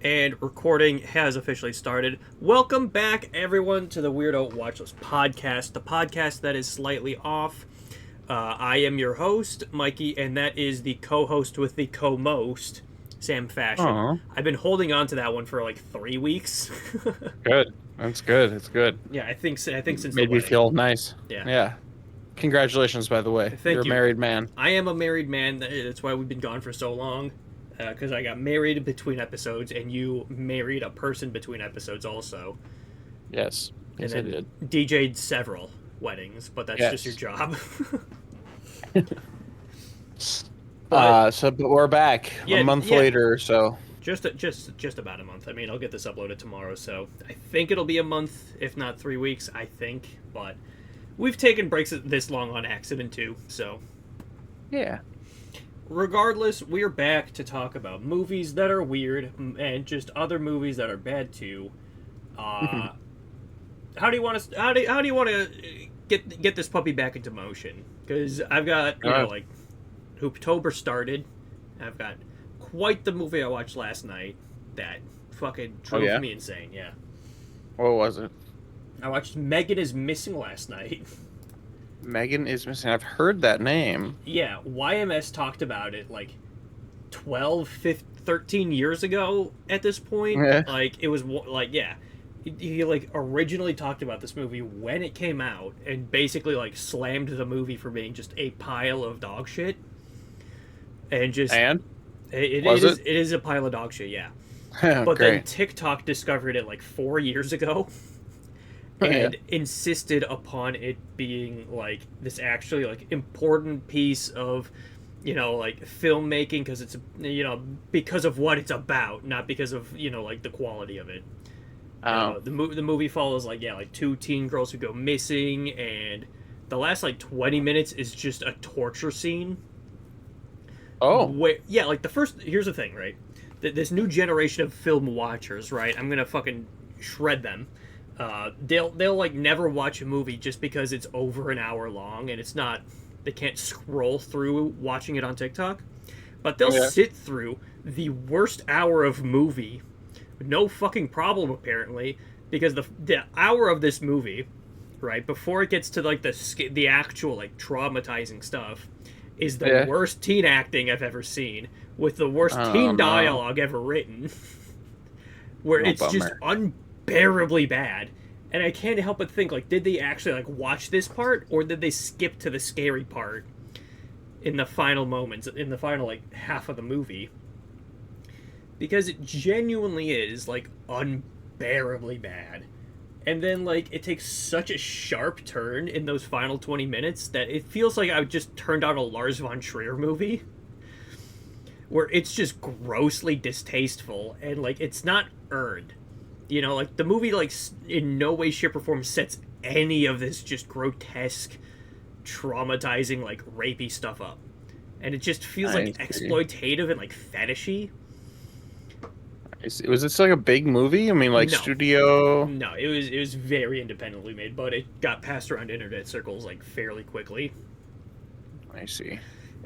And recording has officially started. Welcome back, everyone, to the Weirdo Watchlist Podcast, the podcast that is slightly off. I am your host, Mikey, and that is the co-host with the co-most, Sam Fashion. Aww. I've been holding on to that one for like 3 weeks. Good. That's good. It's good. Yeah, I think since Made me feel nice. Yeah. Congratulations, by the way. Thank You're you. A married man. I am a married man. That's why we've been gone for so long. Because I got married between episodes, and you married a person between episodes also. Yes. Yes, I did. DJ'd several weddings, but that's just your job. But we're back a month later or so. Just about a month. I mean, I'll get this uploaded tomorrow, so I think it'll be a month, if not 3 weeks, I think. But we've taken breaks this long on accident, too, so... Yeah. Regardless, we're back to talk about movies that are weird and just other movies that are bad too. How do you want to get this puppy back into motion? Because I've got like Hooptober started. I've got quite the movie I watched last night that fucking drove me insane. Yeah. What was it? I watched Megan is Missing last night. Megan is Missing. I've heard that name. Yeah, YMS talked about it like 12, 15, 13 years ago at this point. Yeah. Like, it was like, yeah. He like originally talked about this movie when it came out and basically like slammed the movie for being just a pile of dog shit. And it is a pile of dog shit, yeah. But then TikTok discovered it like 4 years ago. And insisted upon it being like this actually like important piece of, like filmmaking because it's, because of what it's about, not because of, like the quality of it. The movie follows like two teen girls who go missing, and the last like 20 minutes is just a torture scene. Like the first, here's the thing, right? This new generation of film watchers, right? I'm gonna fucking shred them. They'll like never watch a movie just because it's over an hour long and they can't scroll through watching it on TikTok, but they'll sit through the worst hour of movie, no fucking problem apparently, because the hour of this movie, right before it gets to like the actual like traumatizing stuff, is the worst teen acting I've ever seen with the worst teen dialogue ever written, where it's just unbearably bad. And I can't help but think, like, did they actually like watch this part, or did they skip to the scary part in the final moments, in the final like half of the movie? Because it genuinely is like unbearably bad. And then like it takes such a sharp turn in those final 20 minutes that it feels like I just turned on a Lars von Trier movie, where it's just grossly distasteful and like it's not earned. Like the movie, like in no way, shape, or form sets any of this just grotesque, traumatizing, like rapey stuff up, and it just feels like exploitative and like fetishy. Was this like a big movie? I mean, like studio? No, it was very independently made, but it got passed around internet circles like fairly quickly. I see.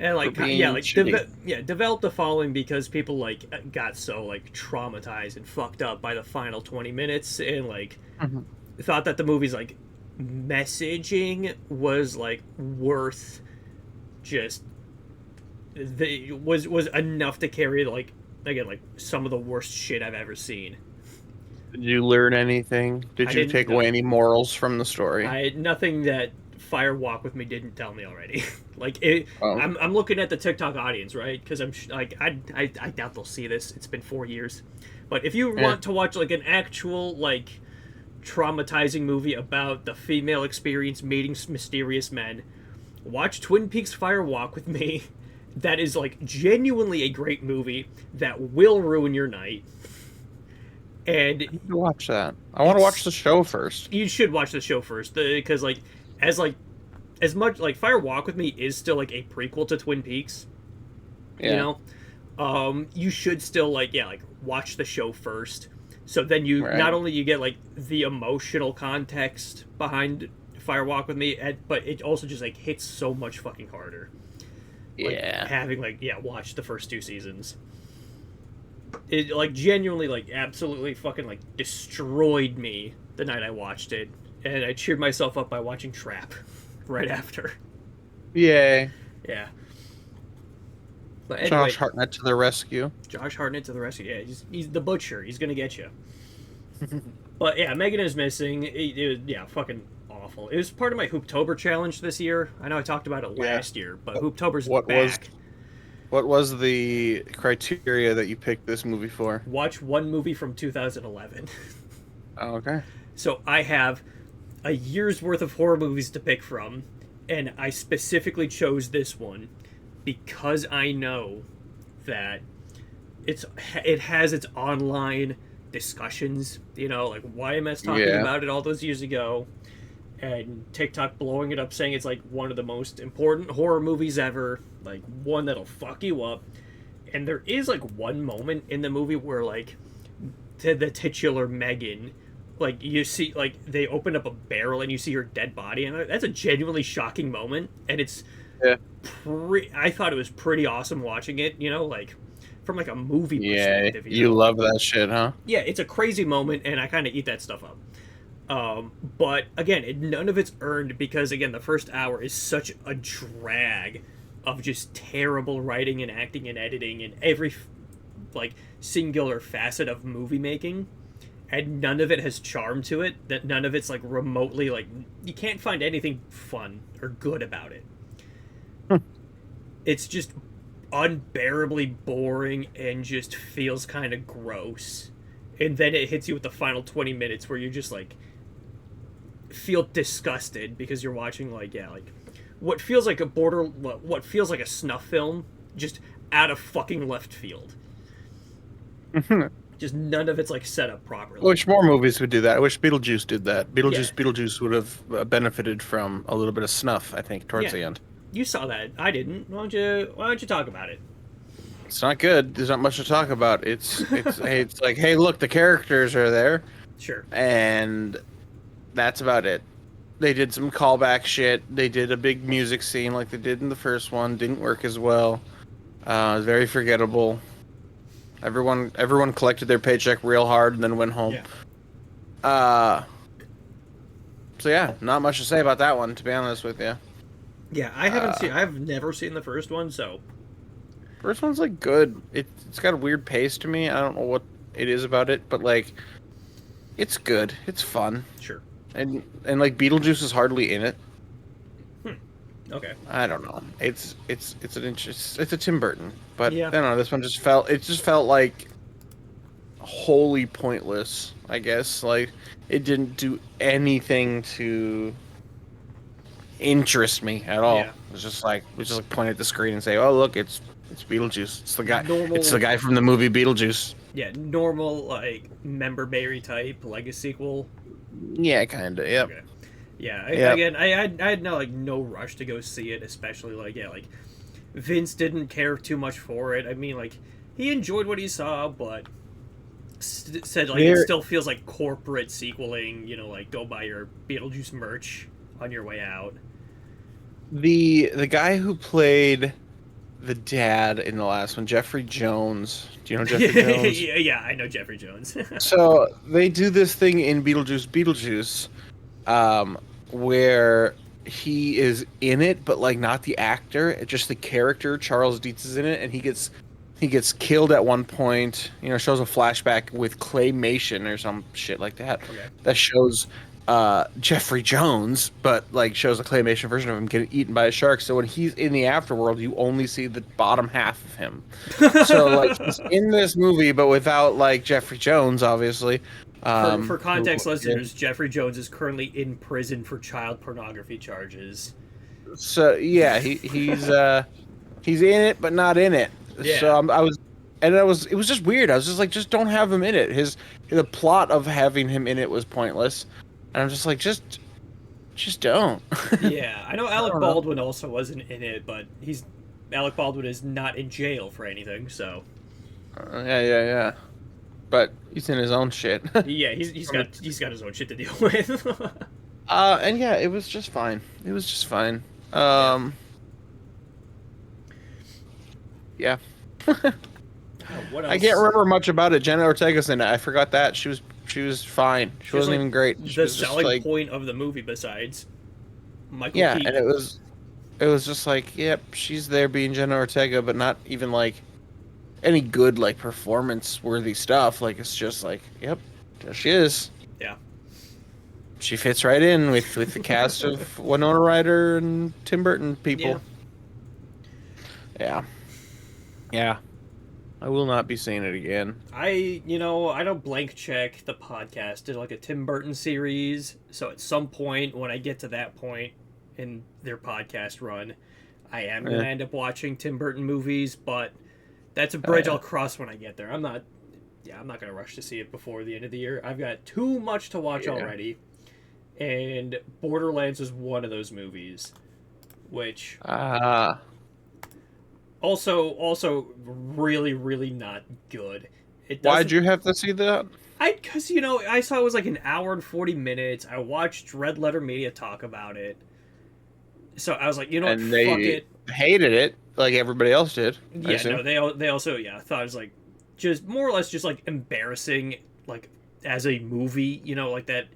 And like developed a following because people like got so like traumatized and fucked up by the final 20 minutes and like thought that the movie's like messaging was like worth just was enough to carry like again like some of the worst shit I've ever seen. Did you learn anything? Did you take away any morals from the story? Nothing that Fire Walk with Me didn't tell me already. Like it, I'm looking at the TikTok audience, right? Because I'm like I doubt they'll see this. It's been 4 years, but if you want to watch like an actual like traumatizing movie about the female experience meeting mysterious men, watch Twin Peaks Fire Walk with Me. That is like genuinely a great movie that will ruin your night. And I need to watch that. I want to watch the show first. You should watch the show first because like as much like Fire Walk with Me is still like a prequel to Twin Peaks. You should still like watch the show first. So then you not only you get like the emotional context behind Fire Walk with Me, but it also just like hits so much fucking harder. Like, having watched the first 2 seasons. It like genuinely like absolutely fucking like destroyed me the night I watched it, and I cheered myself up by watching Trap right after. Yay. Yeah. But anyway, Josh Hartnett to the rescue. Josh Hartnett to the rescue. Yeah, he's the butcher. He's gonna get you. But yeah, Megan is missing. It was fucking awful. It was part of my Hooptober challenge this year. I know I talked about it last year, but Hooptober's back. What was the criteria that you picked this movie for? Watch one movie from 2011. Oh, okay. So I have a year's worth of horror movies to pick from, and I specifically chose this one because I know that it has its online discussions, like YMS talking about it all those years ago, and TikTok blowing it up saying it's like one of the most important horror movies ever, like one that'll fuck you up. And there is like one moment in the movie where like the titular Megan, like you see like they open up a barrel and you see her dead body, and that's a genuinely shocking moment, and it's I thought it was pretty awesome watching it, like from like a movie perspective. You love that shit, huh? Yeah, it's a crazy moment, and I kind of eat that stuff up. But again, none of it's earned because again, the first hour is such a drag of just terrible writing and acting and editing and every like singular facet of movie making, and none of it has charm to it. That none of it's like remotely like you can't find anything fun or good about it. It's just unbearably boring and just feels kind of gross. And then it hits you with the final 20 minutes where you just like feel disgusted because you're watching like what feels like what feels like a snuff film just out of fucking left field. Just none of it's like set up properly. I wish more movies would do that. I wish Beetlejuice did that. Beetlejuice would have benefited from a little bit of snuff, I think, towards the end. You saw that. I didn't. Why don't you talk about it? It's not good. There's not much to talk about. It's it's like, hey, look, the characters are there. Sure. And that's about it. They did some callback shit. They did a big music scene like they did in the first one. Didn't work as well. It was very forgettable. Everyone collected their paycheck real hard and then went home. Yeah. So yeah, not much to say about that one, to be honest with you. Yeah, I've never seen the first one, so. First one's like good. It's got a weird pace to me. I don't know what it is about it, but like, it's good. It's fun. Sure. And like Beetlejuice is hardly in it. Okay. I don't know. It's a Tim Burton, but yeah. I don't know. This one just felt like wholly pointless. I guess like it didn't do anything to interest me at all. Yeah. It was just like point at the screen and say, "Oh, look, it's Beetlejuice. It's the guy. It's the guy from the movie Beetlejuice." Yeah, normal like member berry type like a sequel. Yeah, kind of. Yep. Okay. Yeah. Again, I had no rush to go see it, especially like Vince didn't care too much for it. I mean, like he enjoyed what he saw, but said like it still feels like corporate sequeling. Like go buy your Beetlejuice merch on your way out. The guy who played the dad in the last one, Jeffrey Jones. Do you know Jeffrey Jones? Yeah, I know Jeffrey Jones. So they do this thing in Beetlejuice, where he is in it, but like not the actor, just the character. Charles Dietz is in it, and he gets killed at one point. Shows a flashback with claymation or some shit like that. Okay. That shows Jeffrey Jones, but like shows a claymation version of him getting eaten by a shark. So when he's in the afterworld, you only see the bottom half of him. So like he's in this movie, but without like Jeffrey Jones, obviously. For context, listeners, Jeffrey Jones is currently in prison for child pornography charges. So yeah, he's in it, but not in it. Yeah. So it was just weird. I was just like, just don't have him in it. The plot of having him in it was pointless. And I'm just like, just don't. Yeah, I know Alec Baldwin also wasn't in it, but Alec Baldwin is not in jail for anything, so. Yeah. But he's in his own shit. Yeah, he's got his own shit to deal with. And yeah, it was just fine. Yeah. Oh What else? I can't remember much about it. Jenna Ortega's in it. I forgot that she was fine. She wasn't like, even great. She the was just selling like, point of the movie, besides Michael yeah, Keaton. and it was just like, yep, she's there being Jenna Ortega, but not even like any good like performance worthy stuff. Like it's just like, yep, there she is. Yeah. She fits right in with the cast of Winona Ryder and Tim Burton people. Yeah. Yeah. I will not be seeing it again. I don't blank check the podcast. Did like a Tim Burton series. So at some point, when I get to that point in their podcast run, I am going to end up watching Tim Burton movies, but that's a bridge I'll cross when I get there. I'm not going to rush to see it before the end of the year. I've got too much to watch already. And Borderlands is one of those movies, which also really, really not good. Why'd you have to see that? Because I saw it was like an hour and 40 minutes. I watched Red Letter Media talk about it, so I was like, fuck it. Hated it like everybody else did. Yeah, no, they also thought it was like just more or less just like embarrassing, like as a movie, like that.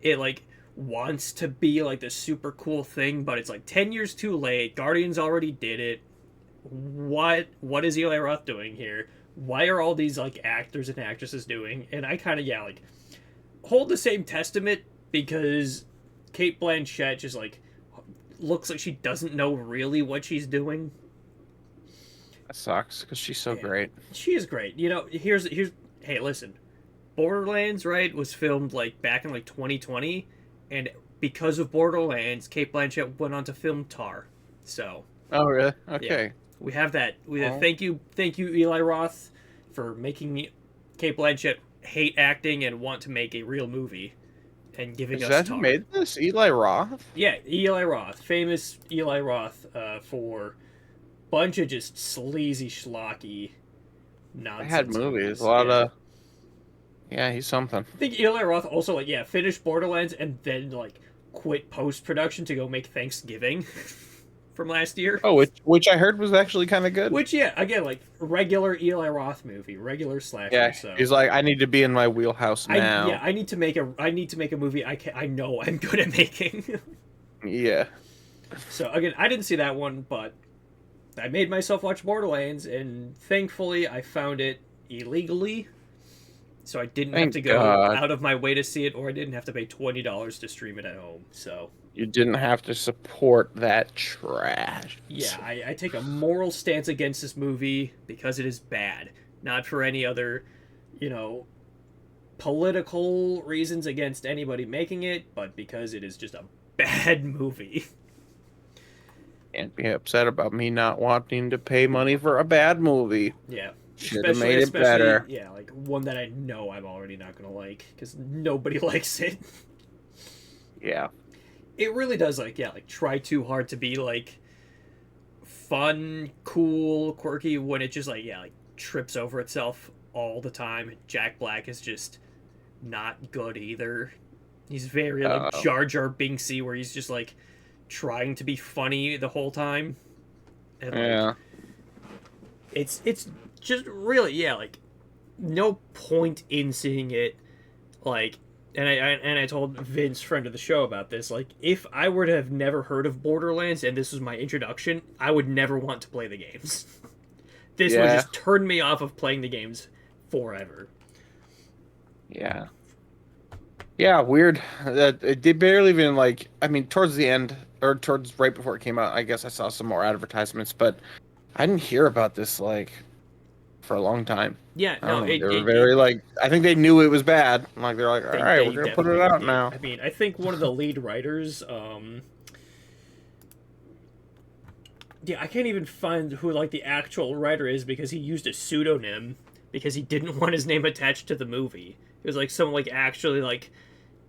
It like wants to be like the super cool thing, but it's like 10 years too late. Guardians already did it. What is Eli Roth doing here? Why are all these like actors and actresses doing? And I kind of like hold the same testament, because Cate Blanchett just like looks like she doesn't know really what she's doing. That sucks, because she's so great. She is great. Here's hey, listen. Borderlands, right, was filmed like back in like 2020, and because of Borderlands, Cate Blanchett went on to film Tar. So. Oh really? Okay. Yeah, we have that. Thank you, Eli Roth, for making Cate Blanchett hate acting and want to make a real movie, and giving us. Is that who made this? Eli Roth? Yeah, Eli Roth, famous Eli Roth, for bunch of just sleazy, schlocky nonsense. I had movies, a lot of. Yeah, he's something. I think Eli Roth also finished Borderlands and then quit post-production to go make Thanksgiving from last year. Oh, which I heard was actually kind of good. Which again regular Eli Roth movie, regular slasher. Yeah, so. He's like, I need to be in my wheelhouse now. I need to make a movie I know I'm good at making. Yeah. So again, I didn't see that one, but I made myself watch Borderlands, and thankfully I found it illegally. So I didn't have to go out of my way to see it, or I didn't have to pay $20 to stream it at home. So you didn't have to support that trash. Yeah, I take a moral stance against this movie because it is bad. Not for any other, political reasons against anybody making it, but because it is just a bad movie. Can't be upset about me not wanting to pay money for a bad movie. Yeah. Should have made it better. Yeah, one that I know I'm already not going to like, because nobody likes it. Yeah. It really does, try too hard to be, fun, cool, quirky, when it just, trips over itself all the time. Jack Black is just not good either. He's very, Jar Jar Binksy, where he's just, trying to be funny the whole time. And, yeah. It's just really, no point in seeing it, and I told Vince, friend of the show, about this, if I were to have never heard of Borderlands and this was my introduction, I would never want to play the games. This would just turn me off of playing the games forever. Yeah. Yeah, weird. They barely even, towards the end, or towards right before it came out, I guess I saw some more advertisements, but I didn't hear about this, for a long time. Yeah, no, they were very I think they knew it was bad. They're like, all right, we're gonna put it out now. I mean, I think one of the lead writers, I can't even find who the actual writer is, because he used a pseudonym because he didn't want his name attached to the movie. It was some actually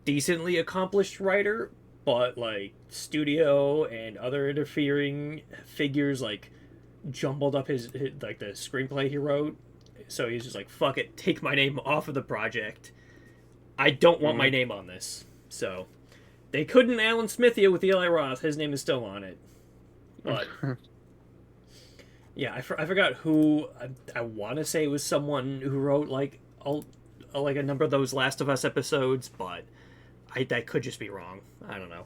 decently accomplished writer, but studio and other interfering figures jumbled up his the screenplay he wrote, so he's just fuck it, take my name off of the project. I don't want my name on this. So they couldn't Alan Smithia with Eli Roth. His name is still on it, but Yeah, I forgot who. I want to say it was someone who wrote like a number of those Last of Us episodes, but that could just be wrong. I don't know.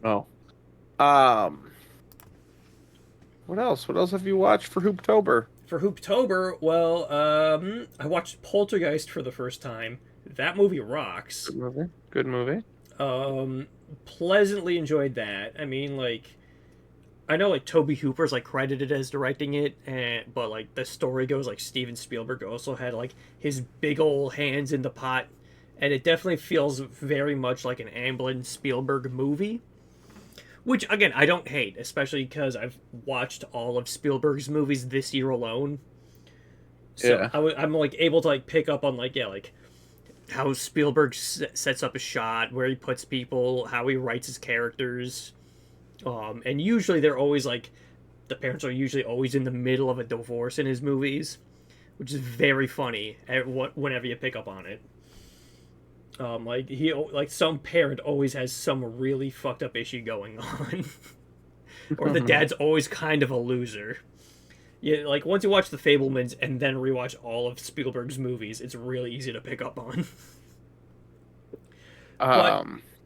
Oh. What else? What else have you watched for Hooptober? For Hooptober, well, I watched Poltergeist for the first time. That movie rocks. Good movie. Good movie. Pleasantly enjoyed that. I mean, like, I know like Toby Hooper's like credited as directing it, but like the story goes like Steven Spielberg also had like his big old hands in the pot, and it definitely feels very much like an Amblin Spielberg movie. Which again, I don't hate, especially because I've watched all of Spielberg's movies this year alone. So Yeah. I'm like able to like pick up on like how Spielberg sets up a shot, where he puts people, how he writes his characters, and usually they're always like the parents are usually always in the middle of a divorce in his movies, which is very funny whenever you pick up on it. Like some parent always has some really fucked up issue going on, or the dad's always kind of a loser. Yeah, like once you watch The Fabelmans and then rewatch all of Spielberg's movies, it's really easy to pick up on.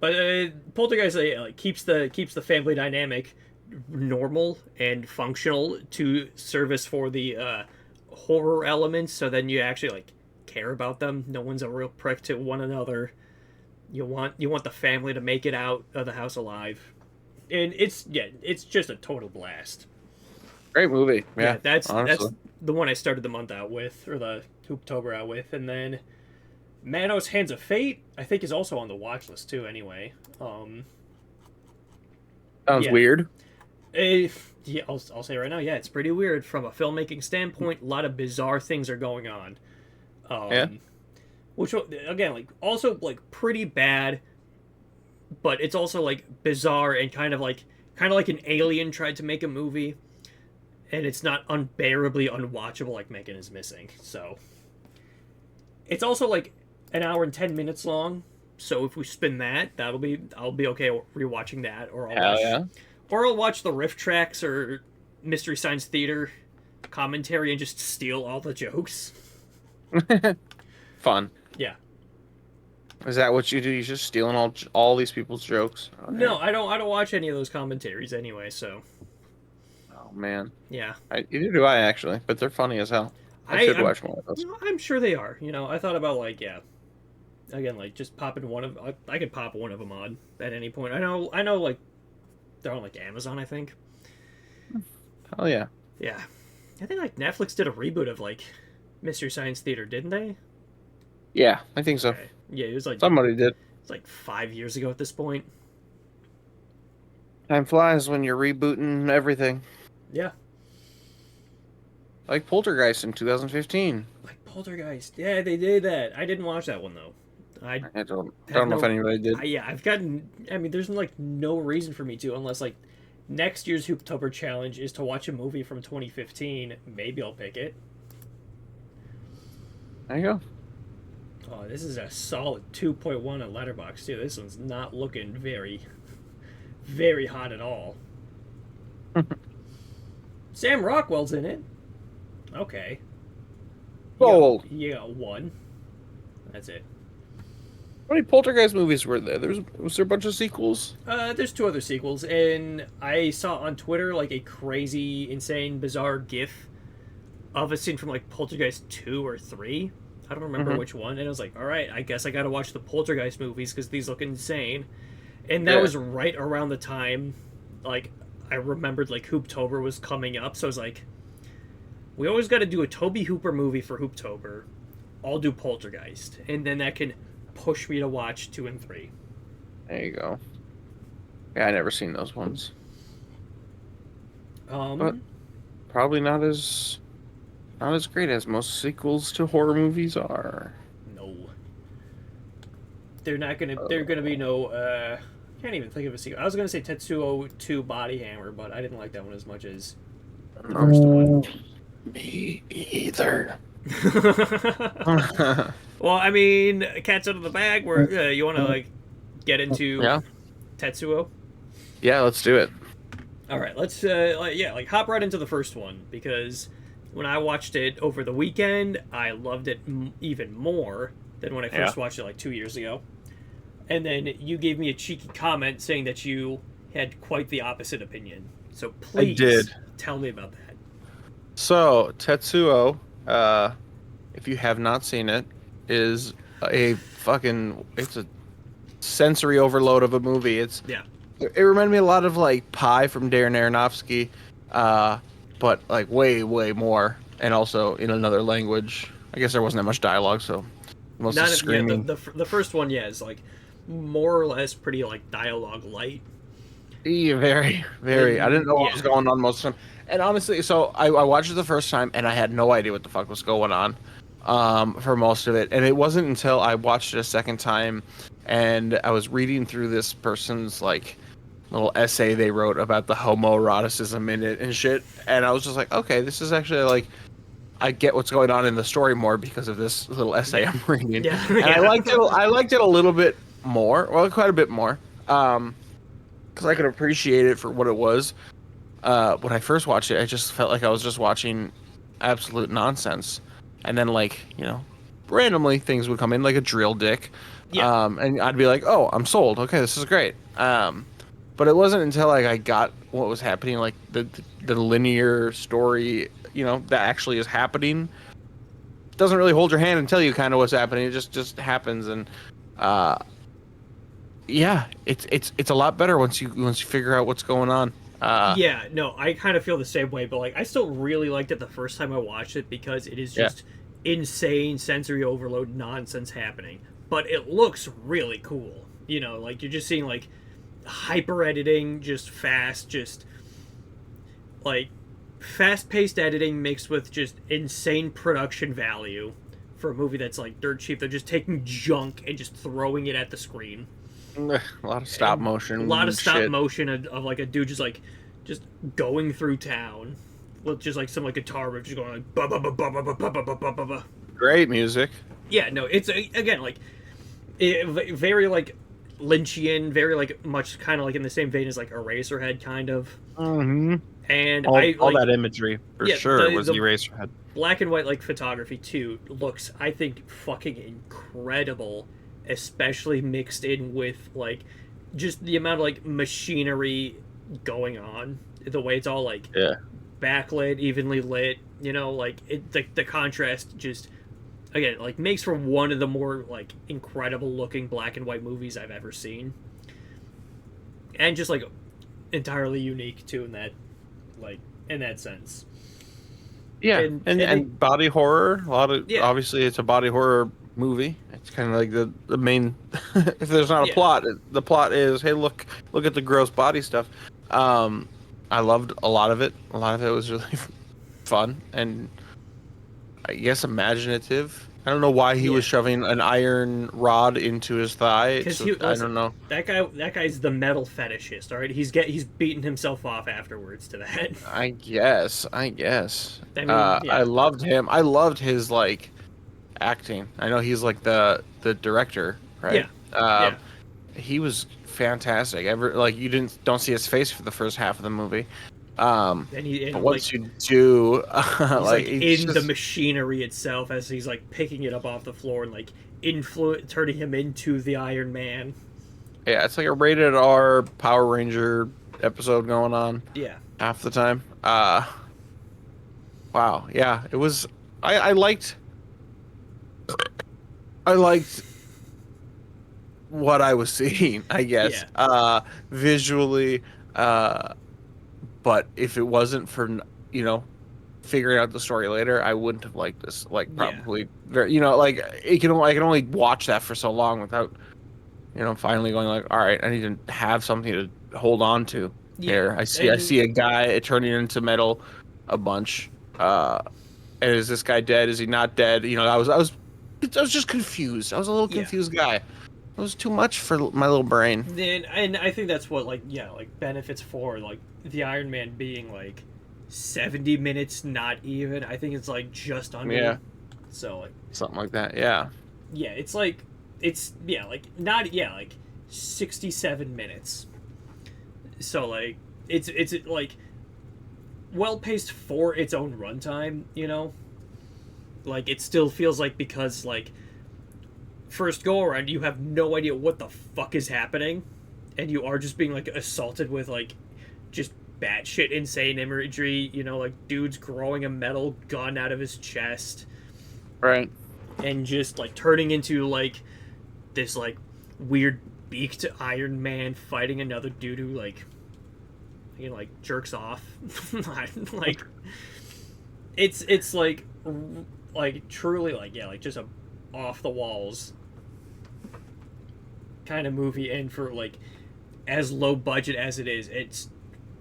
But Poltergeist like keeps the family dynamic normal and functional to service for the horror elements. So then you actually like care about them. No one's a real prick to one another. You want the family to make it out of the house alive, and it's just a total blast. Great movie. Yeah, that's the one I started the month out with, or the Hooptober out with, and then Manos Hands of Fate I think is also on the watch list too. Anyway, sounds weird. Yeah, I'll say right now, yeah, it's pretty weird from a filmmaking standpoint. A lot of bizarre things are going on. Which again, like also like pretty bad, but it's also like bizarre and kind of like an Alien tried to make a movie, and it's not unbearably unwatchable like Megan is Missing. So it's also like an hour and 10 minutes long. So if we spin that, I'll be okay rewatching that, or I'll watch the riff tracks or Mystery Science Theater commentary and just steal all the jokes. Fun. Yeah. Is that what you do? You're just stealing all these people's jokes? Okay. No, I don't watch any of those commentaries anyway, so. Oh man. Yeah. Either do I actually, but they're funny as hell. I should watch more of those. I'm sure they are. I thought about like again like just popping one of I could pop one of them on at any point. I know like they're on like Amazon, I think. Oh yeah. Yeah. I think like Netflix did a reboot of like Mystery Science Theater, didn't they? Yeah, I think so. Okay. Yeah, it was like somebody did. It's like 5 years ago at this point. Time flies when you're rebooting everything. Yeah. Like Poltergeist in 2015. Like Poltergeist. Yeah, they did that. I didn't watch that one though. I don't know if anybody did. I mean, there's like no reason for me to, unless like next year's Hooptober challenge is to watch a movie from 2015. Maybe I'll pick it. There you go. Oh, this is a solid 2.1 on Letterboxd too. This one's not looking very, very hot at all. Sam Rockwell's in it. Okay. Gold. You got one. That's it. How many Poltergeist movies were there? Was there a bunch of sequels? There's 2 other sequels, and I saw on Twitter like a crazy, insane, bizarre GIF of a scene from like Poltergeist 2 or 3. I don't remember which one, and I was like, all right, I guess I gotta watch the Poltergeist movies because these look insane. And that was right around the time, like, I remembered like Hooptober was coming up, so I was like, we always got to do a Toby Hooper movie for Hooptober. I'll do Poltergeist, and then that can push me to watch 2 and 3. There you go. Yeah, I never seen those ones. But probably not as great as most sequels to horror movies are. No. They're not gonna. They're gonna be no. Can't even think of a sequel. I was gonna say Tetsuo 2 Body Hammer, but I didn't like that one as much as the first one. Me either. Well, I mean, cat's out of the bag. Where you want to like get into Tetsuo? Yeah, let's do it. All right, let's hop right into the first one, because when I watched it over the weekend, I loved it even more than when I first watched it like 2 years ago. And then you gave me a cheeky comment saying that you had quite the opposite opinion. So please tell me about that. So Tetsuo, if you have not seen it, is it's a sensory overload of a movie. It reminded me a lot of like Pi from Darren Aronofsky, but like way more, and also in another language. I guess there wasn't that much dialogue, so mostly screaming. Yeah, the first one, is like more or less pretty like dialogue light. Yeah, very. I didn't know what was going on most of the time. And honestly, so I watched it the first time, and I had no idea what the fuck was going on for most of it. And it wasn't until I watched it a second time, and I was reading through this person's like little essay they wrote about the homoeroticism in it and shit. And I was just like, okay, this is actually like, I get what's going on in the story more because of this little essay I'm reading. Yeah. And I liked it a little bit more, well, quite a bit more, because I could appreciate it for what it was. When I first watched it, I just felt like I was just watching absolute nonsense. And then, like, you know, randomly things would come in, like a drill dick. Yeah. And I'd be like, oh, I'm sold. Okay, this is great. But it wasn't until like I got what was happening, like the linear story, you know, that actually is happening. It doesn't really hold your hand and tell you kind of what's happening. It just happens, and yeah, it's a lot better once you figure out what's going on. Yeah, no, I kind of feel the same way, but like I still really liked it the first time I watched it because it is just insane sensory overload nonsense happening. But it looks really cool. You know, like you're just seeing like hyper editing, just like fast-paced editing mixed with just insane production value for a movie that's like dirt cheap. They're just taking junk and just throwing it at the screen. A lot of stop motion. A lot of stop motion of like a dude just going through town with just like some like guitar riff just going like ba ba ba ba ba ba ba ba ba ba ba. Great music. Yeah, no, it's again like very like Lynchian, very like much kind of like in the same vein as like Eraserhead kind of. Mm-hmm. And all that imagery for sure was Eraserhead. Black and white like photography too looks, I think, fucking incredible, especially mixed in with like just the amount of like machinery going on, the way it's all like backlit, evenly lit, you know, like the contrast just again like makes for one of the more like incredible looking black and white movies I've ever seen, and just like entirely unique too in that sense. Yeah, and body horror. A lot of obviously it's a body horror movie. It's kind of like the main. If there's not a plot, the plot is, hey, look at the gross body stuff. I loved a lot of it. A lot of it was really fun and I guess imaginative. I don't know why he was shoving an iron rod into his thigh. I don't know. That guy's the metal fetishist. All right, he's beating himself off afterwards to that. I guess. I mean, I loved him. I loved his like acting. I know he's like the director, right? Yeah. He was fantastic. You don't see his face for the first half of the movie. But once you do, he's in the machinery itself as he's like picking it up off the floor and like turning him into the Iron Man. Yeah, it's like a rated R Power Ranger episode going on. Yeah, half the time. Wow. Yeah, it was. I liked what I was seeing, I guess. Visually. But if it wasn't for, you know, figuring out the story later, I wouldn't have liked this. Like, probably, you know, like I can only watch that for so long without, you know, finally going like, all right, I need to have something to hold on to here. I see a guy turning into metal a bunch. And is this guy dead? Is he not dead? You know, I was just confused. I was a little confused guy. It was too much for my little brain. And I think that's what like benefits for like the Iron Man being like 70 minutes, not even. I think it's like just under. Yeah. So like something like that. Yeah. Yeah, it's 67 minutes. So like it's like well paced for its own runtime, you know. Like it still feels like because like first go around you have no idea what the fuck is happening, and you are just being like assaulted with like just batshit insane imagery, you know, like dudes growing a metal gun out of his chest, Right. and just like turning into like this like weird beaked Iron Man fighting another dude who like he like jerks off. Like it's like truly like yeah, like just a off the walls kind of movie, and for like as low budget as it is, it's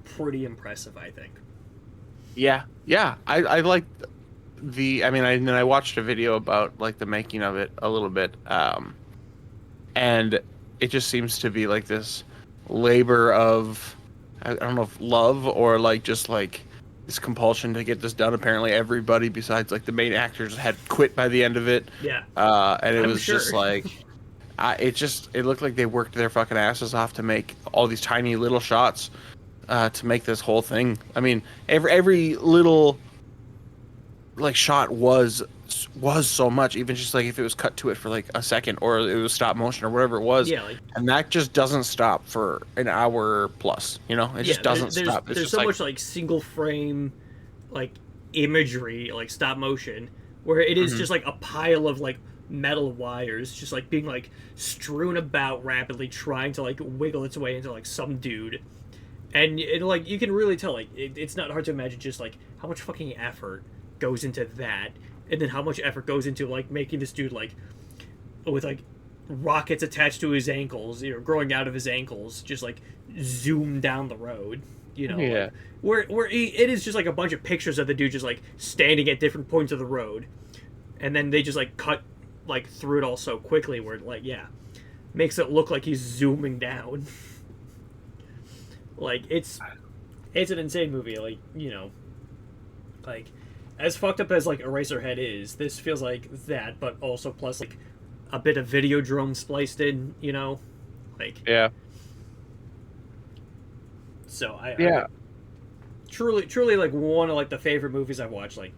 pretty impressive, I think. Yeah, yeah. I like the. I mean, I watched a video about like the making of it a little bit, and it just seems to be like this labor of I don't know if love or like just like this compulsion to get this done. Apparently, everybody besides like the main actors had quit by the end of it. Yeah, And it I'm was sure. just like. It looked like they worked their fucking asses off to make all these tiny little shots to make this whole thing. I mean, every little like shot was so much, even just like if it was cut to it for like a second or it was stop motion or whatever it was. Yeah, like And that just doesn't stop for an hour plus, you know? It just doesn't stop. It's there's just so like, much like single frame like imagery, like stop motion, where it is just like a pile of like metal wires just like being like strewn about rapidly, trying to like wiggle its way into like some dude, and it like you can really tell like it's not hard to imagine just like how much fucking effort goes into that, and then how much effort goes into like making this dude like with like rockets attached to his ankles, you know, growing out of his ankles, just like zoom down the road, you know. Yeah. Like, where it is just like a bunch of pictures of the dude just like standing at different points of the road, and then they just like cut like through it all so quickly where it like yeah makes it look like he's zooming down. Like it's an insane movie, like, you know, like as fucked up as like Eraserhead is, this feels like that, but also plus like a bit of Videodrome spliced in, you know, like yeah. so Yeah. truly like one of like the favorite movies I've watched like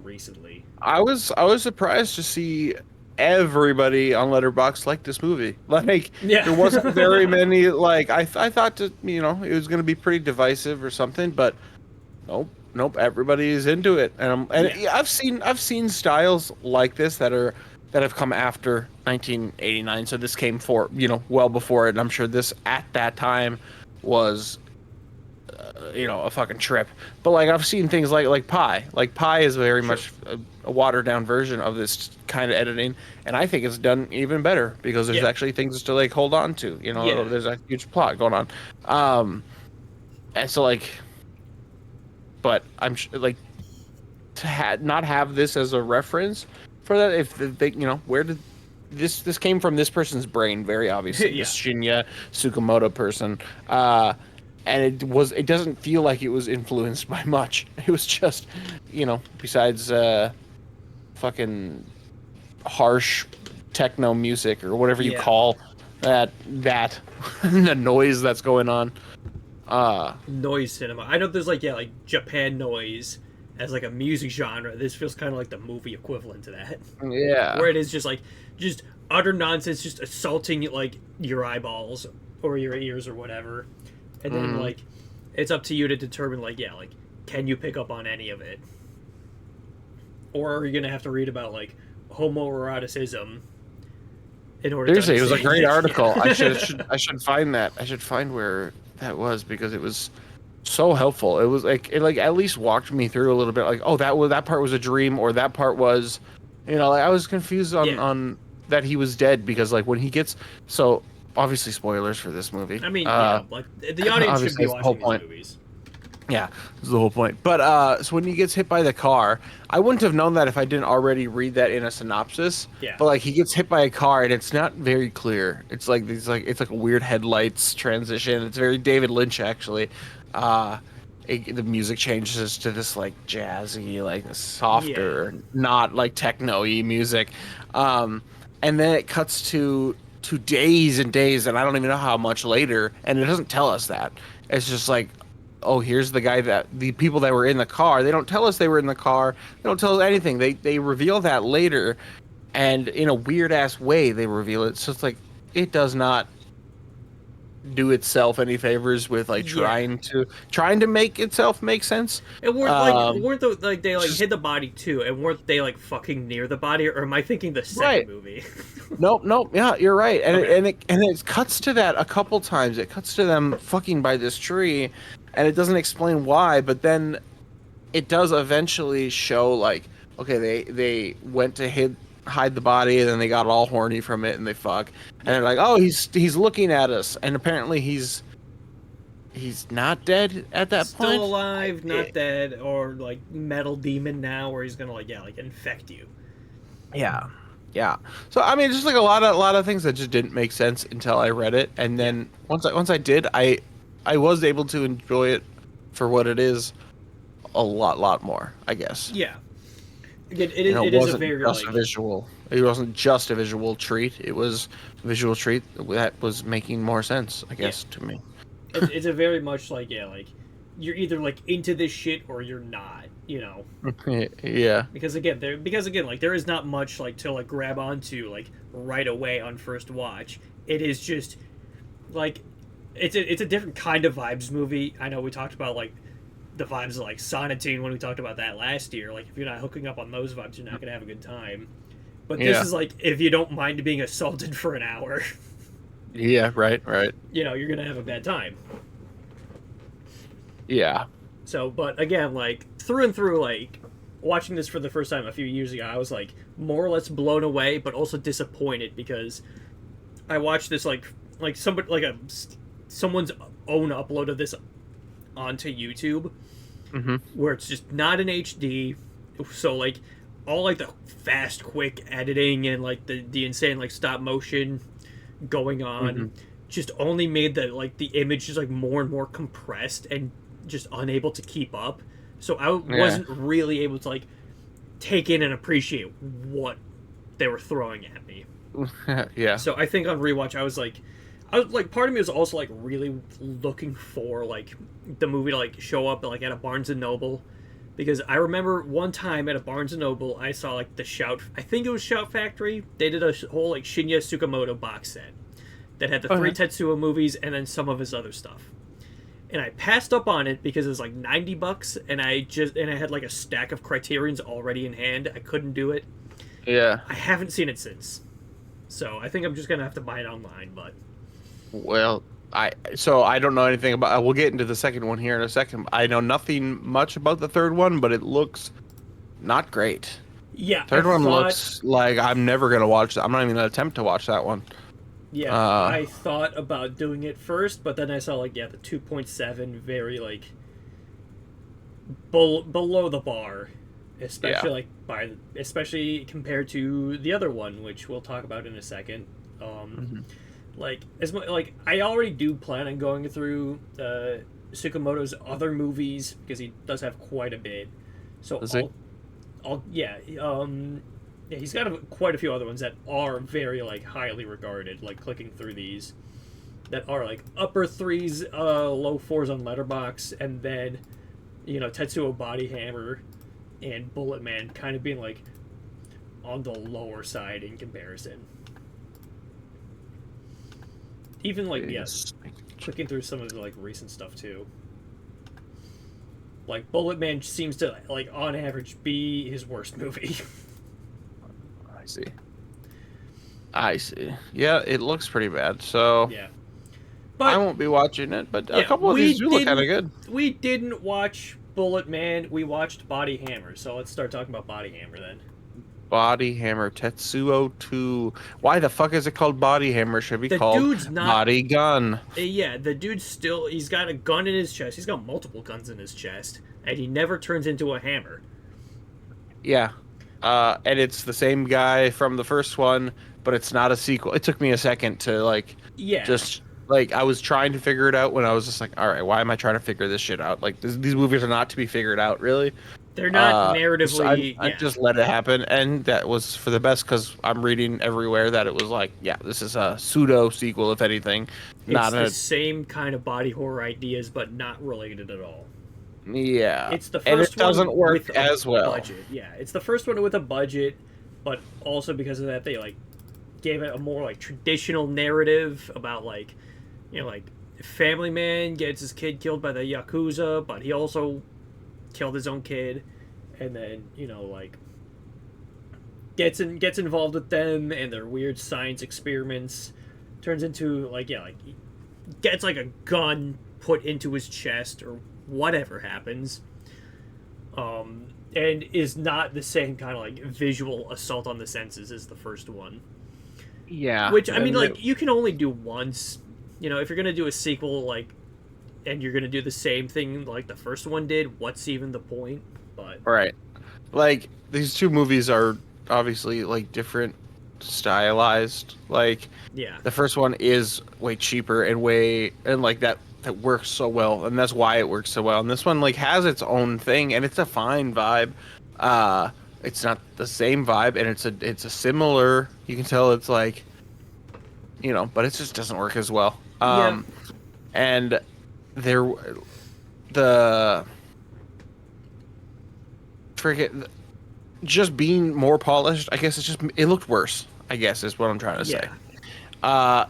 recently. I was surprised to see everybody on Letterboxd liked this movie. Like, Yeah. there wasn't very many. Like, I thought that it was going to be pretty divisive or something, but nope. Everybody is into it, and Yeah. I've seen styles like this that have come after 1989. So this came well before it, and I'm sure this at that time was a fucking trip. But like I've seen things like Pi. Like Pi is very much a watered down version of this kind of editing, and I think it's done even better because there's actually things to like hold on to. You know, Yeah. there's a huge plot going on, and so like, but I'm like to not have this as a reference for that. If they, where did this came from? This person's brain, very obviously. Yeah. This Shinya Tsukamoto person. And it doesn't feel like it was influenced by much. It was just, besides fucking harsh techno music or whatever you call that the noise that's going on. Noise cinema. I know there's like Japan noise as like a music genre. This feels kind of like the movie equivalent to that. Yeah. Where it is just utter nonsense, just assaulting like your eyeballs or your ears or whatever. And then like it's up to you to determine like can you pick up on any of it, or are you gonna have to read about like homoeroticism in order to Seriously, it was a understand great it? article. Yeah. I should find that. I should find where that was because it was so helpful. It was like it at least walked me through a little bit. Like, oh, that part was a dream, or that part was, like I was confused on that he was dead because like when he gets so. Obviously, spoilers for this movie. I mean, like the audience should be watching these movies. Yeah, that's the whole point. But so when he gets hit by the car, I wouldn't have known that if I didn't already read that in a synopsis. Yeah. But like he gets hit by a car and it's not very clear. It's like it's like a weird headlights transition. It's very David Lynch actually. The music changes to this like jazzy, like softer, not like techno-y music. And then it cuts to days and days, and I don't even know how much later, and it doesn't tell us that. It's just like oh, here's the people that were in the car. They don't tell us they were in the car. They don't tell us anything. They reveal that later, and in a weird ass way they reveal it. So it's like it does not do itself any favors with like Yeah. trying to make itself make sense. And weren't they like just- hid the body too, and weren't they like fucking near the body, or am I thinking the second Right. movie? Nope. Yeah, you're right. And Okay. it cuts to that a couple times. It cuts to them fucking by this tree, and it doesn't explain why. But then it does eventually show like, okay, they went to hide the body, and then they got all horny from it, and they fuck, and they're like, oh, he's looking at us, and apparently he's not dead at that point. Still alive, not dead, or like metal demon now, where he's gonna like infect you. Yeah. Yeah. So I mean, just like a lot of things that just didn't make sense until I read it, and then once I did, I was able to enjoy it for what it is a lot more, I guess. Yeah. Again, You know, it is a very just like a visual. It wasn't just a visual treat. It was a visual treat that was making more sense, I guess, to me. it's a very much like like you're either like into this shit or you're not, Yeah. because again like there is not much like to like grab onto like right away on first watch. It is just like it's a different kind of vibes movie. I know we talked about like the vibes of like Sonatine when we talked about that last year. Like if you're not hooking up on those vibes, you're not gonna have a good time. But this Yeah. is like if you don't mind being assaulted for an hour, Yeah. Right. you're gonna have a bad time. Yeah. So, but again, like through and through, like watching this for the first time a few years ago, I was like more or less blown away, but also disappointed because I watched this like somebody like someone's own upload of this onto YouTube, where it's just not in HD. So like all like the fast, quick editing and like the insane like stop motion going on just only made the image just like more and more compressed and just unable to keep up. So I wasn't really able to like take in and appreciate what they were throwing at me. Yeah. So I think on rewatch I was like part of me was also like really looking for like the movie to like show up like at a Barnes and Noble, because I remember one time at a Barnes and Noble I saw like I think it was Shout Factory. They did a whole like Shinya Tsukamoto box set that had the three Tetsuo movies and then some of his other stuff. And I passed up on it because it was like $90, and I had like a stack of Criterions already in hand. I couldn't do it. Yeah. I haven't seen it since, so I think I'm just gonna have to buy it online. But Well, I don't know anything about. We'll get into the second one here in a second. I know nothing much about the third one, but it looks not great. yeah, Third one looks like I'm never gonna watch that. I'm not even gonna attempt to watch that one. Yeah, I thought about doing it first, but then I saw the 2.7 very like below the bar, especially especially compared to the other one, which we'll talk about in a second. Like as much like I already do plan on going through Tsukamoto's other movies because he does have quite a bit. So he's got quite a few other ones that are very like highly regarded. Like clicking through these, that are like upper threes, low fours on Letterboxd, and then Tetsuo Body Hammer and Bullet Man kind of being like on the lower side in comparison. Even like clicking through some of the like recent stuff too. Like Bullet Man seems to like on average be his worst movie. I see. Yeah, it looks pretty bad. So yeah, but I won't be watching it. But a couple of these do look kind of good. We didn't watch Bullet Man. We watched Body Hammer. So let's start talking about Body Hammer then. Body Hammer Tetsuo 2. Why the fuck is it called Body Hammer? Should be the called dude's not, Body Gun. Yeah, the dude's still. He's got a gun in his chest. He's got multiple guns in his chest, and he never turns into a hammer. Yeah. And it's the same guy from the first one, but it's not a sequel. It took me a second to just I was trying to figure it out when I was just like, all right, why am I trying to figure this shit out? Like these movies are not to be figured out, really. They're not So narratively. I just let it happen, and that was for the best because I'm reading everywhere that it was like, yeah, this is a pseudo sequel, if anything, It's not the a same kind of body horror ideas, but not related at all. yeah, It's the and it first doesn't one work with a as well. budget. Yeah, it's the first one with a budget, but also because of that, they like gave it a more like traditional narrative about like, like family man gets his kid killed by the yakuza, but he also killed his own kid, and then like gets involved with them and their weird science experiments. Turns into like gets like a gun put into his chest or whatever happens. And is not the same kind of like visual assault on the senses as the first one. Yeah, Which I mean, like you can only do once. If you're gonna do a sequel, like, and you're gonna do the same thing like the first one did, what's even the point? But right, like these two movies are obviously like different stylized. Like yeah, the first one is way cheaper and like that works so well, and that's why it works so well. And this one like has its own thing, and it's a fine vibe. It's not the same vibe, and it's a similar. You can tell it's like, but it just doesn't work as well. yeah, And there, the forget just being more polished. I guess it looked worse. I guess is what I'm trying to say.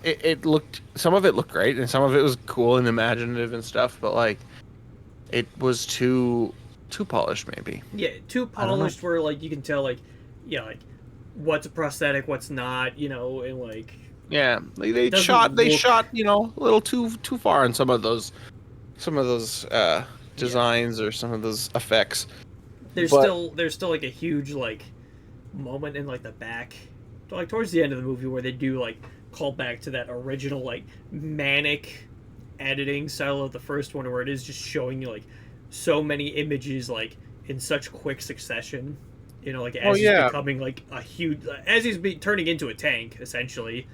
It looked, some of it looked great and some of it was cool and imaginative and stuff, but like it was too polished maybe. yeah, too polished where like you can tell like like what's a prosthetic, what's not, and like Yeah, they doesn't shot look- a little too far in some of those designs or some of those effects. there's But- still like a huge like moment in like the back, like towards the end of the movie where they do like call back to that original like manic editing style of the first one, where it is just showing you like so many images like in such quick succession, like as he's becoming like a huge, as he's turning into a tank essentially.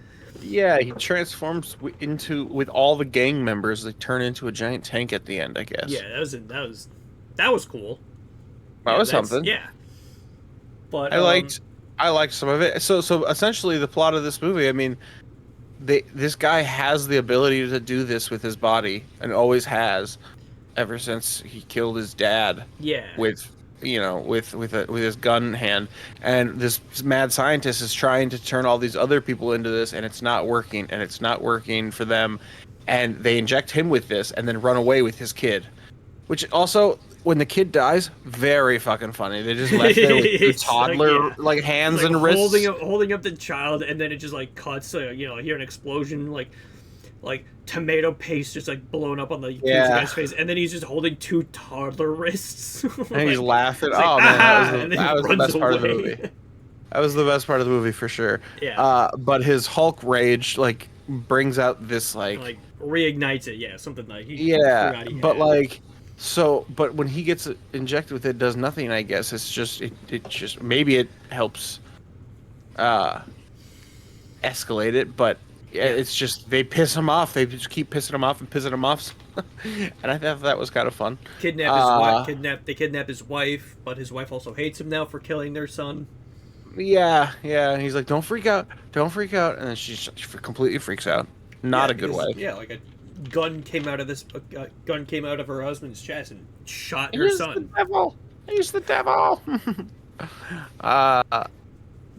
Yeah, he transforms with all the gang members. They turn into a giant tank at the end, I guess. Yeah, that was cool. That was something. Yeah, but I liked some of it. So essentially, the plot of this movie. I mean, this guy has the ability to do this with his body, and always has, ever since he killed his dad. Yeah. With his gun in hand, and this mad scientist is trying to turn all these other people into this, and it's not working, and it's not working for them, and they inject him with this, and then run away with his kid, which also. When the kid dies, very fucking funny. They just left there with two toddler like hands like and wrists, holding up the child, and then it just like cuts. Hear an explosion, like tomato paste just like blown up on the guy's face, and then he's just holding two toddler wrists. and he's laughing. Like, Oh man, that was the best part of the away. movie. That was the best part of the movie for sure. Yeah. But his Hulk rage like brings out this like reignites it. Yeah, something like but when he gets injected with it, does nothing. I guess it's just it just maybe it helps escalate it, but it's just they piss him off. They just keep pissing him off and pissing him off, and I thought that was kind of fun. They kidnap his wife, but his wife also hates him now for killing their son. Yeah. And he's like, "Don't freak out, and then she completely freaks out. Not a good way. Yeah, like a gun came out of her husband's chest and shot her son. He's the devil.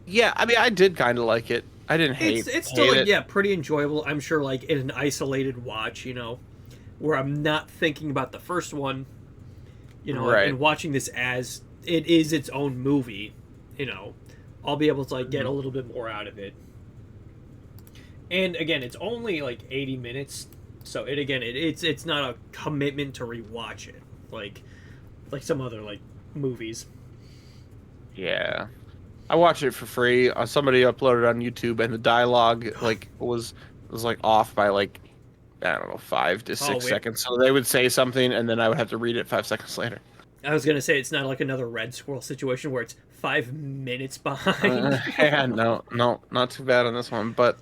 Yeah, I mean, I did kind of like it. I didn't hate it. It's still like, pretty enjoyable. I'm sure like in an isolated watch, where I'm not thinking about the first one, right. and watching this as it is its own movie, I'll be able to like get a little bit more out of it. And again, it's only like 80 minutes. So it's not a commitment to rewatch it like some other like movies. Yeah, I watched it for free. Somebody uploaded on YouTube, and the dialogue like was like off by like I don't know 5 to 6 seconds. So they would say something, and then I would have to read it 5 seconds later. I was gonna say it's not like another Red Squirrel situation where it's 5 minutes behind. Yeah, no, not too bad on this one, but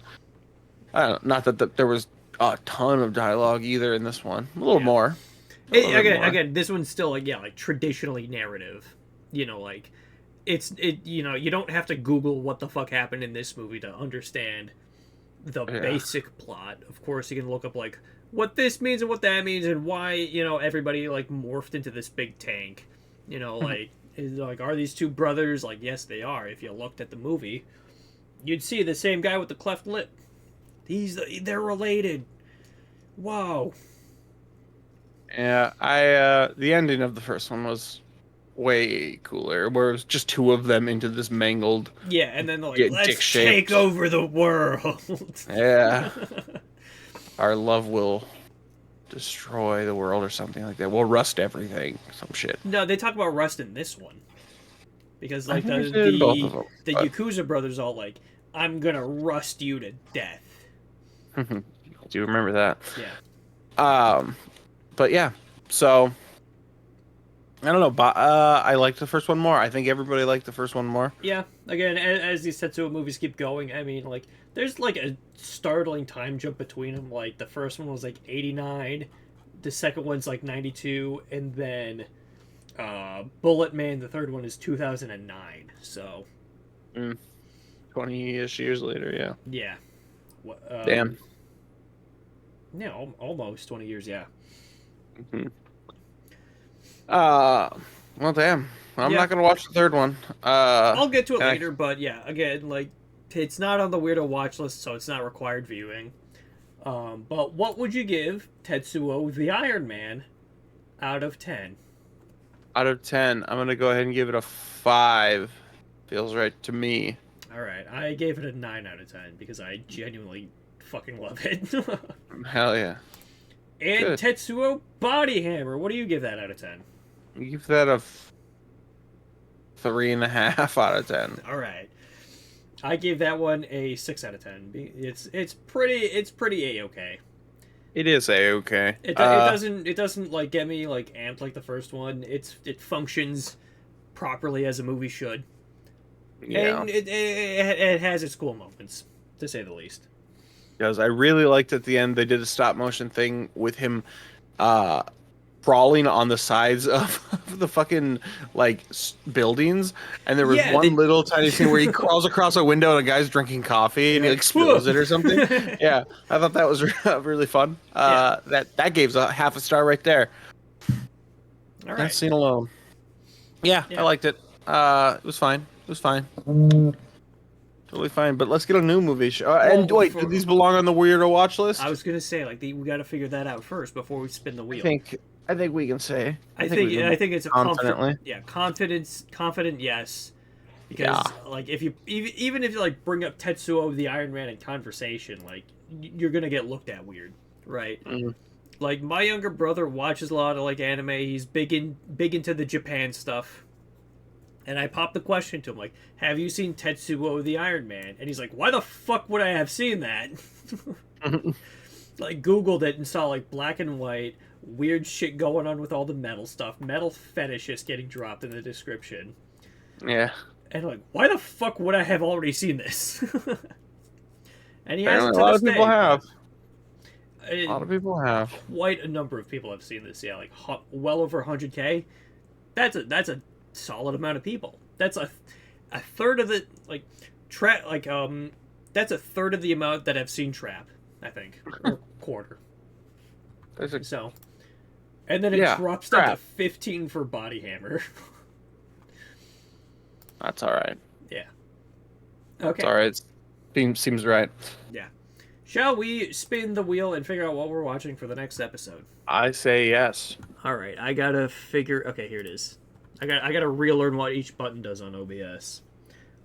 I don't know, not that there was a ton of dialogue either in this one. A little more. Again, this one's still like traditionally narrative. you know, like you know, you don't have to Google what the fuck happened in this movie to understand the basic plot. Of course, you can look up like what this means and what that means and why, you know, everybody like morphed into this big tank. You know, like are these two brothers? Like, yes, they are. If you looked at the movie, you'd see the same guy with the cleft lip. They're related. Wow. Yeah, the ending of the first one was way cooler, where it was just two of them into this mangled, yeah, and then they're like, let's take over the world. Yeah. Our love will destroy the world or something like that. We'll rust everything. Some shit. No, they talk about rust in this one. Because like the Yakuza brothers all like, I'm gonna rust you to death. I do remember that. Yeah. But yeah, so I don't know, but I liked the first one more. I think everybody liked the first one more. Yeah, again, as these Tetsuo movies keep going, I mean, like, there's like a startling time jump between them. Like, the first one was like 89, the second one's like 92, and then Bullet Man, the third one is 2009. So 20-ish years later, yeah. Yeah. Damn. Yeah, almost 20 years, yeah. Well, damn. I'm not gonna watch the third one. I'll get to it later, but yeah, again, like, it's not on the Weirdo Watchlist, so it's not required viewing. But what would you give Tetsuo the Iron Man out of 10? Out of 10, I'm gonna go ahead and give it a 5. Feels right to me. Alright, I gave it a 9 out of 10 because I genuinely fucking love it. Hell yeah. And good. Tetsuo Body Hammer, what do you give that out of 10? I give that a 3.5 out of 10. Alright. I gave that one a 6 out of 10. It's pretty A-okay. It is A-okay. It doesn't like get me like amped like the first one. It functions properly as a movie should. Yeah. And it has its cool moments, to say the least. Because I really liked at the end they did a stop motion thing with him crawling on the sides of the fucking like buildings, and there was one little tiny scene where he crawls across a window and a guy's drinking coffee and he like spills it or something. Yeah, I thought that was really fun. That gave a half a star right there. All right. That scene alone. Yeah, I liked it. It was fine. Totally fine, but let's get a new movie show. And wait, do these belong on the Weirdo Watch List? I was gonna say, like, we got to figure that out first before we spin the wheel. I think we can say. I think it's a confidently. Confident, yes. Because like if you even if you like bring up Tetsuo the Iron Man in conversation, like you're gonna get looked at weird, right? Mm-hmm. Like my younger brother watches a lot of like anime. He's big into the Japan stuff. And I popped the question to him, like, have you seen Tetsuo the Iron Man? And he's like, why the fuck would I have seen that? Like, Googled it and saw, like, black and white, weird shit going on with all the metal stuff, metal fetishes getting dropped in the description. Yeah. And, like, why the fuck would I have already seen this? And he has a lot of people have. A lot of people have. Quite a number of people have seen this, yeah, like, well over 100K. That's a solid amount of people. That's a third of the that's a third of the amount that have seen Trap, I think, or quarter. So, and then it drops down to 15 for Body Hammer. That's all right. Yeah. Okay. That's all right. Seems right. Yeah. Shall we spin the wheel and figure out what we're watching for the next episode? I say yes. All right. I gotta figure. Okay, here it is. I gotta relearn what each button does on OBS.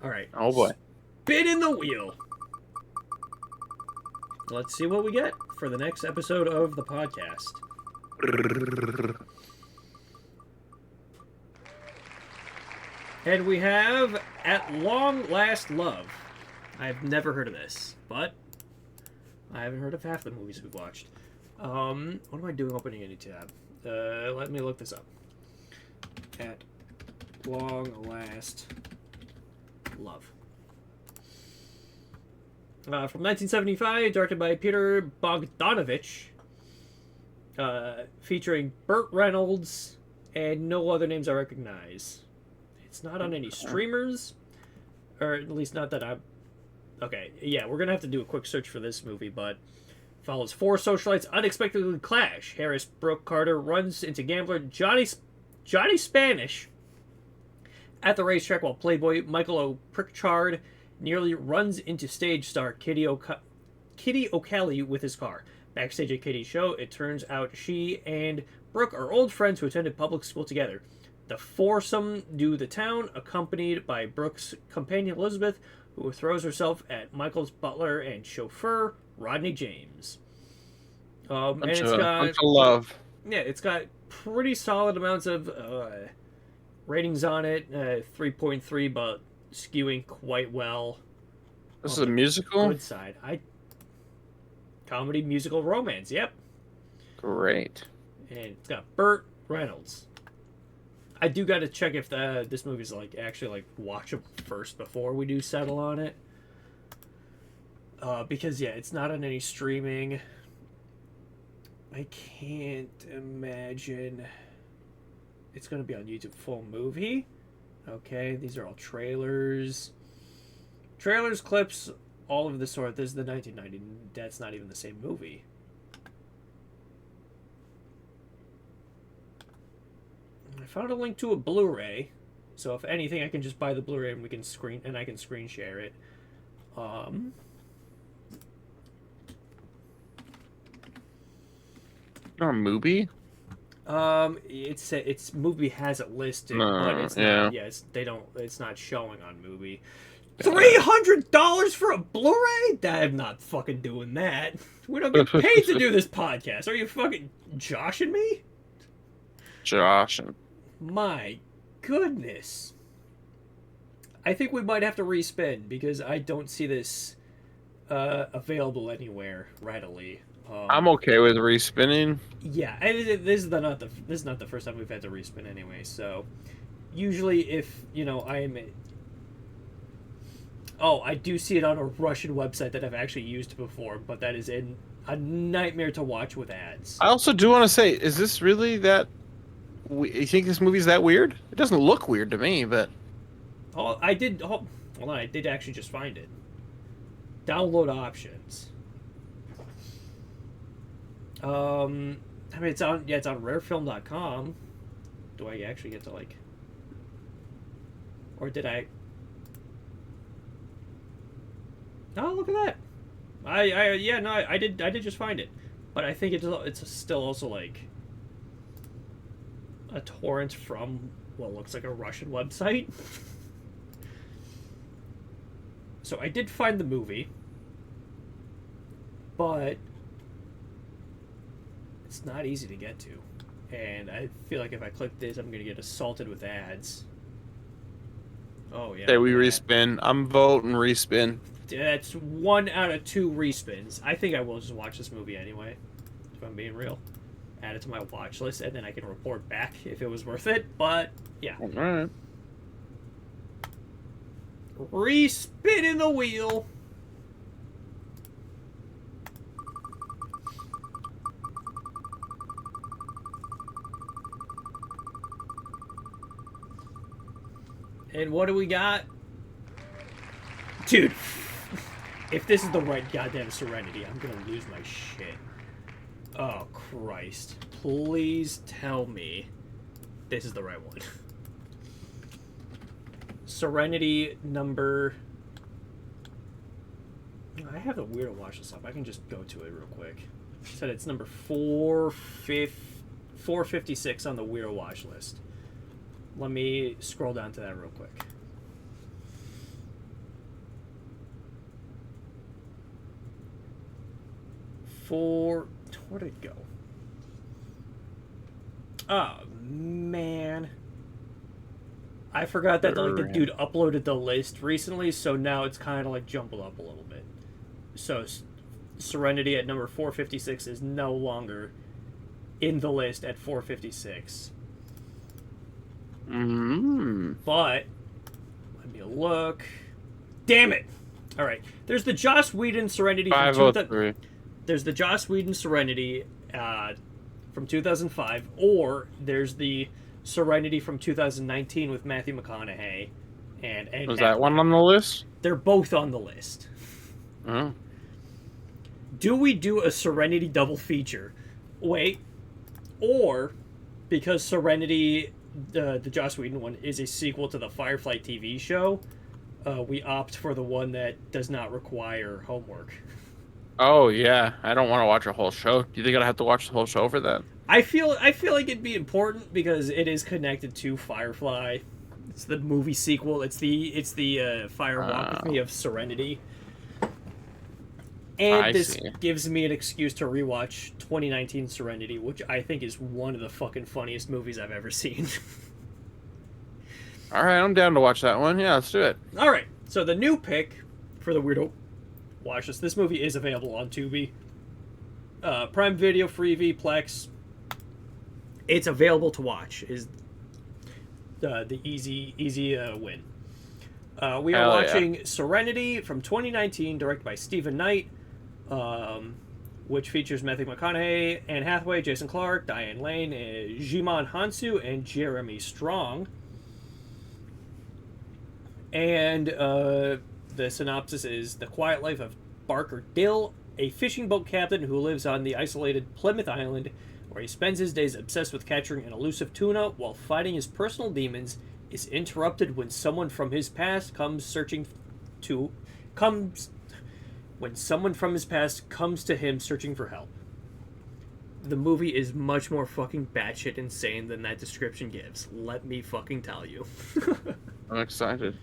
All right. Oh boy. Spin in the wheel. Let's see what we get for the next episode of the podcast. And we have At Long Last Love. I've never heard of this, but I haven't heard of half the movies we've watched. What am I doing opening any tab? Let me look this up. At Long Last Love. From 1975, directed by Peter Bogdanovich, featuring Burt Reynolds and no other names I recognize. It's not on any streamers, or at least not that I'm... Okay, yeah, we're going to have to do a quick search for this movie, but follows four socialites unexpectedly clash. Harris Brooke Carter runs into gambler Johnny Spanish at the racetrack, while Playboy Michael O'Prickchard nearly runs into stage star Kitty O'Kelly with his car. Backstage at Kitty's show, it turns out she and Brooke are old friends who attended public school together. The foursome do the town, accompanied by Brooke's companion Elizabeth, who throws herself at Michael's butler and chauffeur, Rodney James. And it's got bunch of love. Yeah, it's got pretty solid amounts of ratings on it. 3.3, but skewing quite well. This is a musical? Good side. Comedy, musical, romance. Yep. Great. And it's got Burt Reynolds. I do got to check if this movie's actually watchable first before we do settle on it. Because yeah, it's not on any streaming. I can't imagine it's going to be on YouTube full movie. Okay, these are all trailers. Trailers, clips, all of the sort. This is the 1990. That's not even the same movie. I found a link to a Blu-ray, so if anything, I can just buy the Blu-ray and I can screen share it. Or a movie? It's movie has it listed, but it's not. Yes, it's not showing on movie. $300 for a Blu-ray? I'm not fucking doing that. We don't get paid to do this podcast. Are you fucking joshing me? Joshing. My goodness. I think we might have to respin because I don't see this available anywhere readily. I'm okay with respinning. Yeah, and this is not the first time we've had to respin anyway. So usually, if I do see it on a Russian website that I've actually used before, but that is a nightmare to watch with ads. I also do want to say, is this really that? You think this movie's that weird? It doesn't look weird to me, but... Hold on, I did actually just find it. Download options. It's on rarefilm.com. Do I actually get to or did I? Oh, look at that. I did just find it. But I think it's still also a torrent from what looks like a Russian website. So I did find the movie, but it's not easy to get to. And I feel like if I click this, I'm going to get assaulted with ads. Oh, yeah. Say we respin. I'm voting respin. That's 1 out of 2 respins. I think I will just watch this movie anyway, if I'm being real. Add it to my watch list, and then I can report back if it was worth it. But, yeah. All right. Respinning the wheel. And what do we got? Dude, if this is the right goddamn Serenity, I'm gonna lose my shit. Oh, Christ. Please tell me this is the right one. Serenity number... I have the Weirdo Watchlist up. I can just go to it real quick. It said it's number 456 on the Weirdo Watchlist. Let me scroll down to that real quick. Where'd it go? Oh, man. I forgot that the dude uploaded the list recently, so now it's kind of jumbled up a little bit. So Serenity at number 456 is no longer in the list at 456. But let me look. Damn it! All right, there's the Joss Whedon Serenity. 503. There's the Joss Whedon Serenity from 2005, or there's the Serenity from 2019 with Matthew McConaughey and Was that one on the list? They're both on the list. Mm. Do we do a Serenity double feature? Wait. Or, because Serenity, the Joss Whedon one, is a sequel to the Firefly TV show, we opt for the one that does not require homework. Oh, yeah. I don't want to watch a whole show. Do you think I'd have to watch the whole show for that? I feel like it'd be important because it is connected to Firefly. It's the movie sequel. It's the Fire Walk with Me of Serenity. And this gives me an excuse to rewatch 2019 Serenity, which I think is one of the fucking funniest movies I've ever seen. All right, I'm down to watch that one. Yeah, let's do it. All right, so the new pick for the Weirdo Watchlist. This movie is available on Tubi, Prime Video, Freevee, Plex. It's available to watch. Is the easy win. We are watching Serenity from 2019, directed by Stephen Knight, which features Matthew McConaughey, Anne Hathaway, Jason Clarke, Diane Lane, Jimon Hansu, and Jeremy Strong. And the synopsis is: The quiet life of Barker Dill, a fishing boat captain who lives on the isolated Plymouth Island, where he spends his days obsessed with capturing an elusive tuna while fighting his personal demons, is interrupted when someone from his past comes to him searching for help. The movie is much more fucking batshit insane than that description gives. Let me fucking tell you. I'm excited.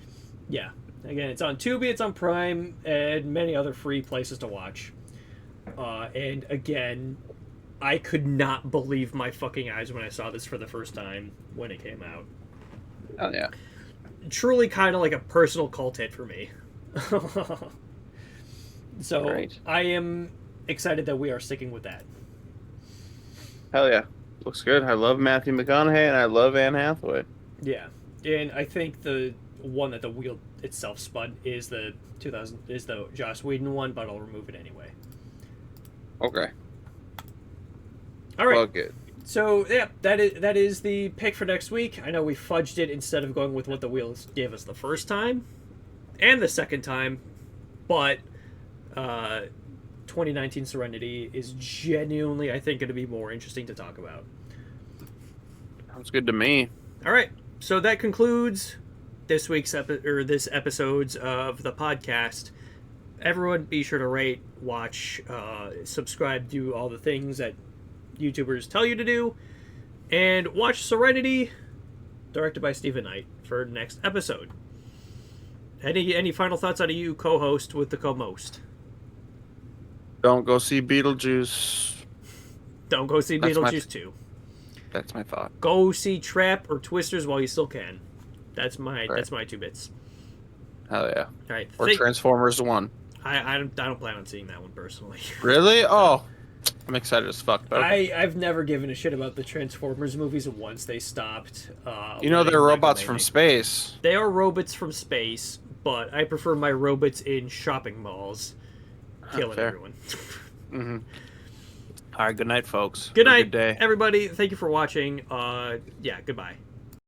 Yeah. Again, it's on Tubi, it's on Prime, and many other free places to watch. And again, I could not believe my fucking eyes when I saw this for the first time when it came out. Oh, yeah. Truly kind of like a personal cult hit for me. So, Great. I am excited that we are sticking with that. Hell yeah. Looks good. I love Matthew McConaughey and I love Anne Hathaway. Yeah. And I think the one that the wheel itself spun is the Joss Whedon one, but I'll remove it anyway. Okay. All right. Well, good. So yeah, that is the pick for next week. I know we fudged it instead of going with what the wheels gave us the first time and the second time, but 2019 Serenity is genuinely, I think, going to be more interesting to talk about. Sounds good to me. All right, so that concludes this week's this episodes of the podcast. Everyone, be sure to rate, watch, subscribe, do all the things that YouTubers tell you to do, and watch Serenity, directed by Stephen Knight, for next episode. Any final thoughts out of you, co-host with the co-most? Don't go see Beetlejuice. Don't go see Beetlejuice 2. That's my thought. Go see Trap or Twisters while you still can. That's my 2 bits. Hell yeah. All right. Or Transformers 1. I don't plan on seeing that one personally. Really? Oh, I'm excited as fuck. Okay. I've never given a shit about the Transformers movies once they stopped. They're robots from space. They are robots from space, but I prefer my robots in shopping malls killing everyone. Mm-hmm. All right, good night, folks. Good night, good day. everybody. Thank you for watching. Goodbye.